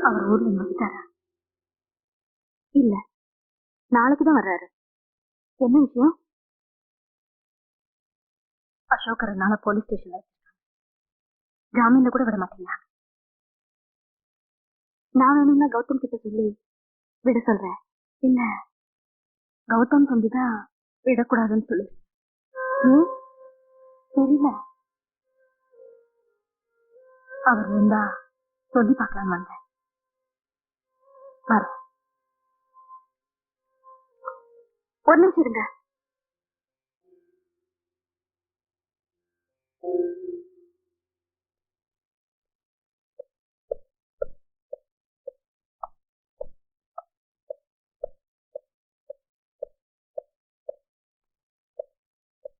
அவர் ஊர்ல வந்துட்டாரா? இல்ல, நாளைக்குதான் வர்றாரு. என்ன விஷயம்? அசோகரனால போலீஸ் ஸ்டேஷன்ல ஜாமீன்ல கூட விட மாட்டீங்களா? நான் வேணும்னா கௌதம் கிட்ட சொல்லி விட சொல்றேன். இல்ல, கௌதம் தம்பிதான் விடக்கூடாதுன்னு சொல்லு. தெரியல, அவர் இருந்தா சொல்லி பார்க்கலாம் வந்தேன். ஒரு நிமிஷம் இருங்க.